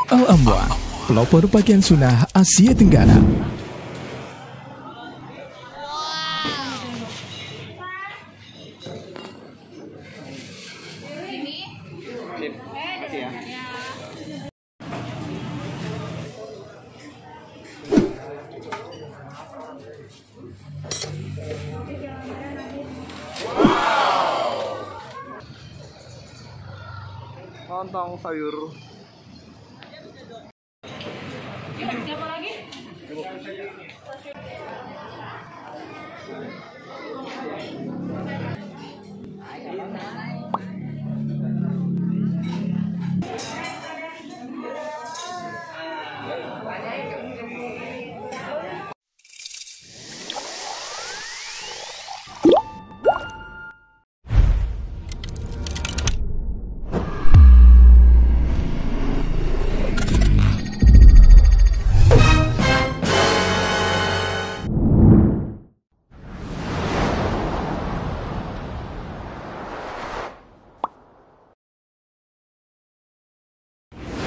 Al-Amwa, pelopor pakaian sunnah Asia Tenggara. Lontong sayur. Siapa lagi?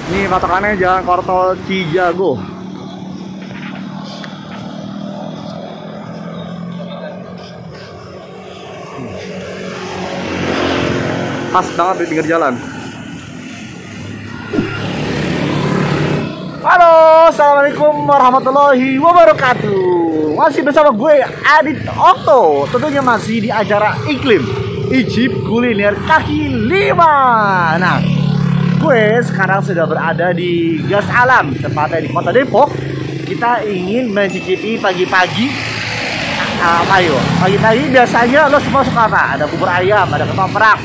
Ini patokannya Jalan Kortol Cijago. Pas banget di pinggir jalan. Halo, assalamualaikum warahmatullahi wabarakatuh. Masih bersama gue Adit Otto. Tentunya masih di acara iklim Icip Kuliner Kaki Lima. Nah, gue sekarang sudah berada di Gas Alam, tepatnya di Kota Depok. Kita ingin mencicipi pagi-pagi. Ayo, pagi-pagi biasanya lo semua suka apa? Ada bubur ayam, ada ketoprak.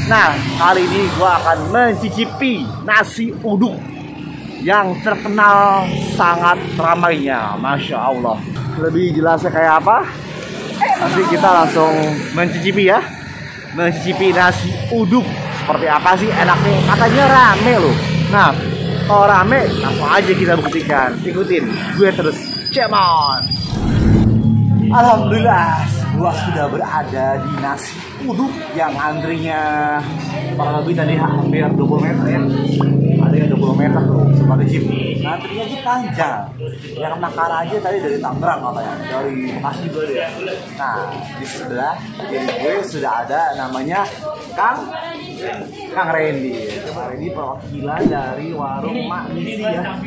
Nah, kali ini gue akan mencicipi nasi uduk yang terkenal sangat ramainya, Masya Allah. Lebih jelasnya kayak apa? Nanti kita langsung mencicipi ya. Mencicipi nasi uduk. Seperti apa sih enaknya? Katanya rame loh. Nah, kalau rame, langsung aja kita buktikan. Ikutin gue terus. Come on. Alhamdulillah, gua sudah berada di nasi uduk yang antrinya kurang lebih tadi hampir 20 meter ya. Ada yang 20 meter tuh, sebagai jeep. Antrinya aja panjang. Yang nakar aja tadi dari Tangerang katanya, dari Bekasi juga deh. Nah, di sebelah kiri gue sudah ada namanya Kang Randy. Kang Randy perwakilan dari warung Mak Nisi ya.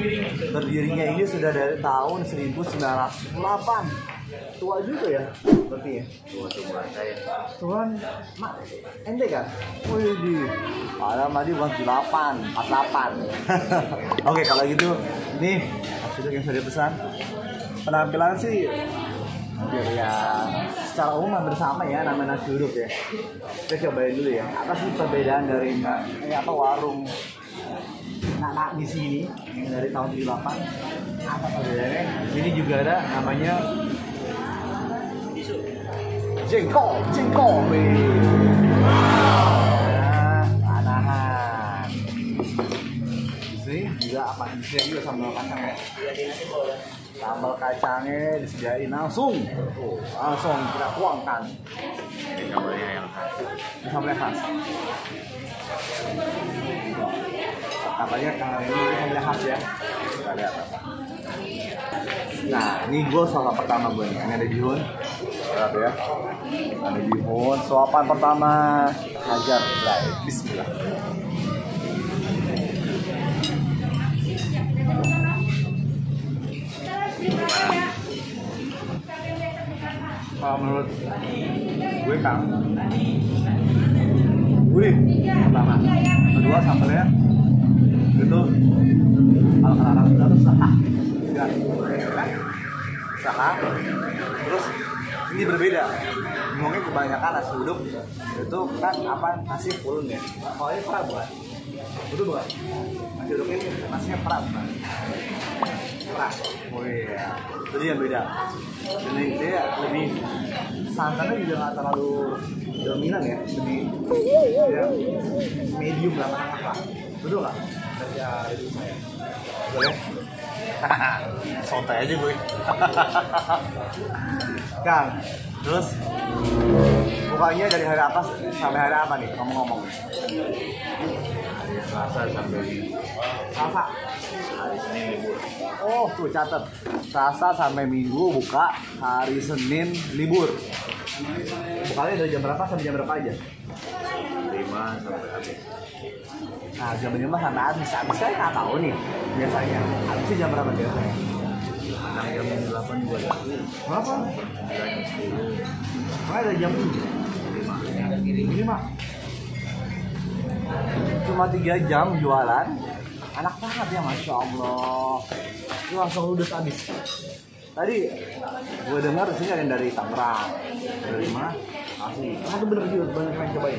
Berdirinya ini sudah dari tahun 1908. Tua juga ya, berarti ya. Tua saya. Tuhan, Mak, ente kan? Wih di, padahal tadi bukan 48. Oke, kalau gitu, nih nasi uduk yang sudah dipesan. Penampilan sih, hampir ya secara umum hampir sama ya, namanya nasi uduk ya. Kita cobain dulu ya. Apa sih perbedaan dari warung Nak di sini yang dari tahun 78? Apa perbedaannya? Di sini juga ada namanya jengkol, panahan. Ini juga apa? Disediain juga sambal kacang ya. Sambal kacangnya disediain langsung, langsung kita tuangkan. Sambalnya yang khas. Sambalnya khas. Katanya kalau ini sambalnya khas ya. Kita lihat. Nah, ini gue suapan pertama gue nih. Ini ada bihun. Lihat ya. Ada bihun. Suapan pertama hajar. Bismillah. Kalau menurut gue Kang, gurih pertama. Kedua sambalnya itu kalau kadang-kadang sudah tuh sah. Terus ini berbeda. Mungkin kebanyakan nasi uduk itu kan apa, nasi pulun ya. Kalau ini perah bukan? Betul bukan? Nasi uduk ini nasinya perah bukan? Perah. Oh iya, itu dia yang beda. Jadi dia lebih santannya juga nggak terlalu dominan ya, lebih ya, medium lah, menengah lah. Betul nggak? Dari saya. Boleh? Santai aja gue. Kang, terus bukanya dari hari apa sampai hari apa nih ngomong-ngomong? Selasa sampai Minggu. Selasa. Hari Senin libur. Oh, tuh catat. Selasa sampai Minggu buka, hari Senin libur. Bukanya dari jam berapa sampai jam berapa aja? 5 sampai habis. Nah, jam 5 sampai habis. Habis saya nggak tahu nih biasanya. Habisnya jam berapa biasanya? Kadang jam 8 juga ada. Berapa? Jam 10. Makanya ada jam 5. Cuma 3 jam jualan. Enak banget ya, Masya Allah. Itu langsung ludes habis. Tadi gue dengar sini ada yang dari Tangerang. Dari mana? Asli. Kamu tuh bener juga banyak yang cobain.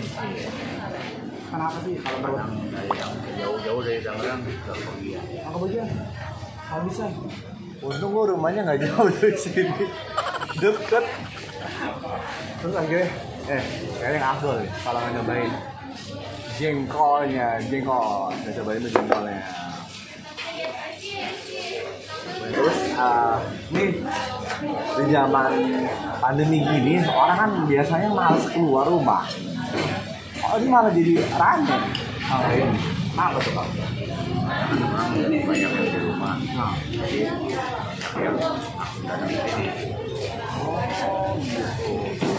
Kenapa sih kalau berenang yang jauh-jauh dari Tangerang ke Kebagian? Ke Kebagian? Habisan. Untung gue rumahnya nggak jauh dari sini, deket. Terus akhirnya, kayaknya ngafdol nih kalau nggak nyobain jengkolnya. Udah cobain tuh jengkolnya. Terus nih di zaman pandemi gini orang kan biasanya malas keluar rumah. Oh, ini malah jadi rame. Apa tuh, Bang? Banyak yang di rumah. Nah, jadi yang datang ke sini.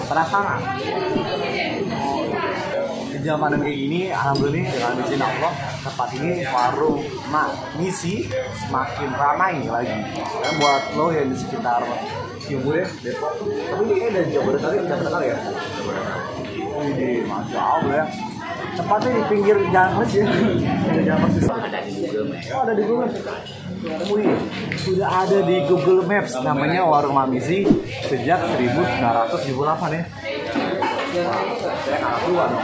Penasaran? Di zaman kayak gini, alhamdulillah dengan izin Allah, tempat ini warung Misi semakin ramai lagi. Dan buat lo yang di sekitar Cibubur ya, Depok. Tapi ini kayaknya dari Jabodetabek udah terkenal ya. Ini Masya Allah ya. Tempatnya di pinggir jalan Mas ya. Pinggir jalan Mas. Ada di Google Maps. Oh, ada di Google Maps. Wih, sudah ada di Google Maps. Namanya Warung Mamisi sejak 1978 ya. Wah, saya kalah tua dong.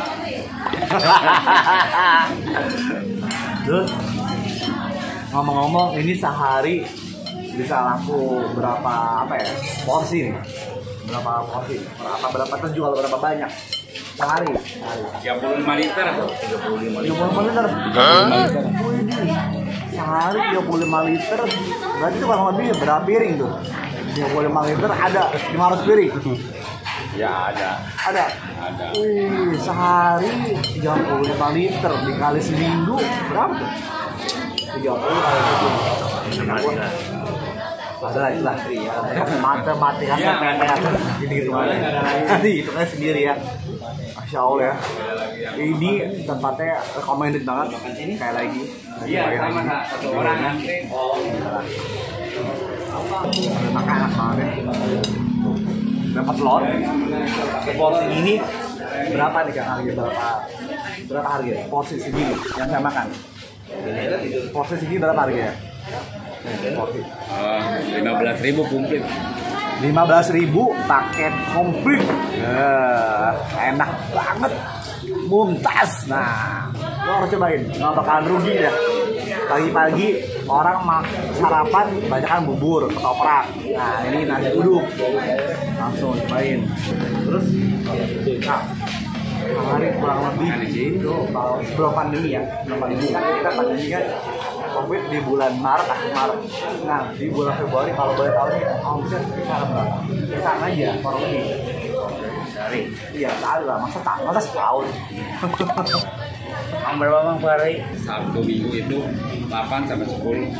Terus ngomong-ngomong, ini sehari bisa laku berapa porsi nih? Berapa terjual berapa banyak? Sehari 35 liter atau 35 liter. Sehari 35 liter. Berarti itu kurang lebih berapa piring tuh? 35 liter ada 500 piring. ya ada. Wih, sehari 35 liter dikali seminggu berapa tuh? 30 kali 7. Ada lah ya. Matematika gitu aja. Nanti itu kan sendiri ya. Masya Allah ya. Ini tempatnya recommended banget. Kayak lagi. Iya, sama satu orang nanti. Makan enak banget ya. Dapat telur. Porsi ini berapa nih Kang harga? Berapa harga? Porsi segini yang saya makan. Porsi segini berapa harganya? 15.000 komplit. 15.000 paket komplit. Enak banget. Mumtaz. Nah, lo harus cobain. Nggak bakalan rugi ya. Pagi-pagi orang sarapan banyakan bubur, ketoprak. Nah, ini nasi uduk. Langsung cobain. Terus hari kurang lebih itu kalau sebelum pandemi ya, kan kita pandemi kan COVID di bulan Maret. Nah, di bulan Februari kalau boleh tahu nih omset sekitar berapa? Kisaran aja kurang lebih. Dari iya tahu lah, masa setahun. Berapa bang per hari? Sabtu Minggu itu 8 sampai 10.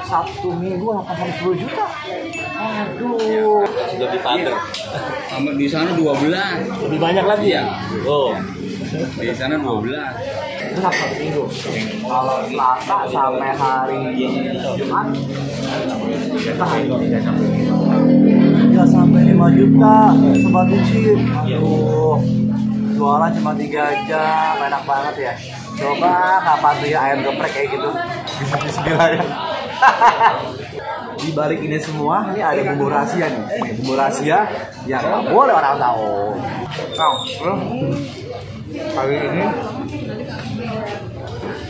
Sabtu Minggu 8 sampai 10 juta. Aduh. Sudah dipander. Sama di sana 12. Lebih banyak lagi ya? Oh. Di sana 12. Itu Sabtu Minggu. Kalau Selasa sampai hari Jumat kita hari 3 sampai 5 juta. Sobat Ucip. Aduh. Jualan cuma 3 jam, enak banget ya. Coba kapan tuh ya ayam geprek kayak gitu. Bismillah ya. Di balik ini semua, ini ada bumbu rahasia nih. Bumbu rahasia yang nggak boleh orang tahu. Kang, kali ini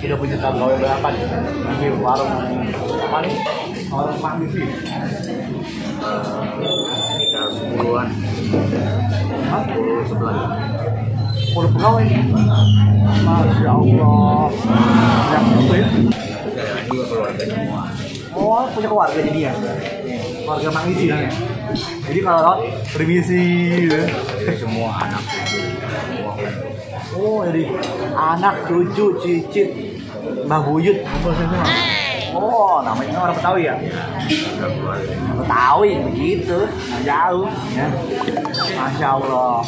kita punya pegawai berapa nih? Di warung apa nih? Warung Pak Misi. Sekitar 10-an. 10 11. 10 pegawai. Masya Allah. Yang itu ya? Juga keluarga semua. Oh, punya keluarga jadi ya? Keluarga Mang Isi ya? Jadi kalau permisi gitu. Jadi semua anak itu semua. Oh, jadi anak, cucu, cicit, Mbah Buyut. Oh, namanya orang Betawi ya? Betawi, begitu. Nggak jauh. Ya. Masya Allah.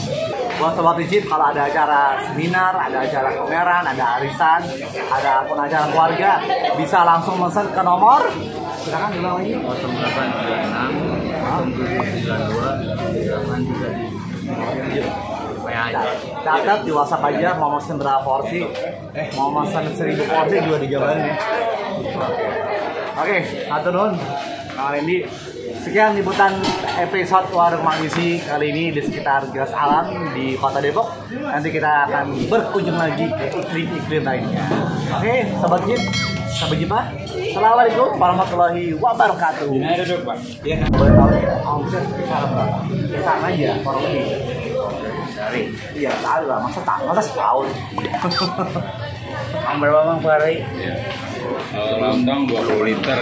Buat Sobat Icip, kalau ada acara seminar, ada acara pameran, ada arisan, ada pun acara keluarga, bisa langsung mesen ke nomor. Silakan bilang lagi. 0836 catat di WhatsApp aja mau mesen berapa porsi, mau mesen 1000 porsi juga dijabarin ya. Oke, atur nuhun. Nah, ini sekian liputan episode Warung Mang Misi kali ini di sekitar Geras Alam di Kota Depok. Nanti kita akan berkunjung lagi ke iklim-iklim lainnya. Oke, Sobat Icip, sampai jumpa. Assalamualaikum warahmatullahi wabarakatuh. Ini ada dok Pak. Iya. Boleh tahu omset sekarang berapa? Sekarang aja, kurang lebih. Dari, iya tahu lah, masa setahun. Berapa bang per hari? Ya. Lontong 20 liter.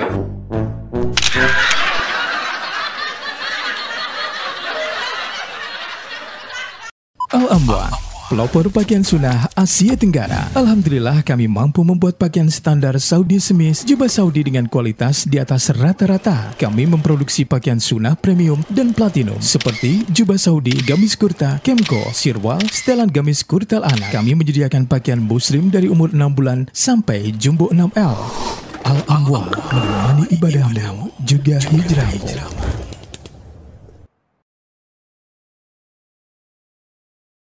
Al-Amwa, pelopor pakaian sunnah Asia Tenggara. Alhamdulillah kami mampu membuat pakaian standar Saudi Semis, jubah Saudi dengan kualitas di atas rata-rata. Kami memproduksi pakaian sunnah premium dan platinum seperti jubah Saudi, gamis kurta, kemko, sirwal, setelan gamis kurtal anak. Kami menyediakan pakaian muslim dari umur 6 bulan sampai jumbo 6L. Al-Amwa menemani ibadahmu juga hijrahmu.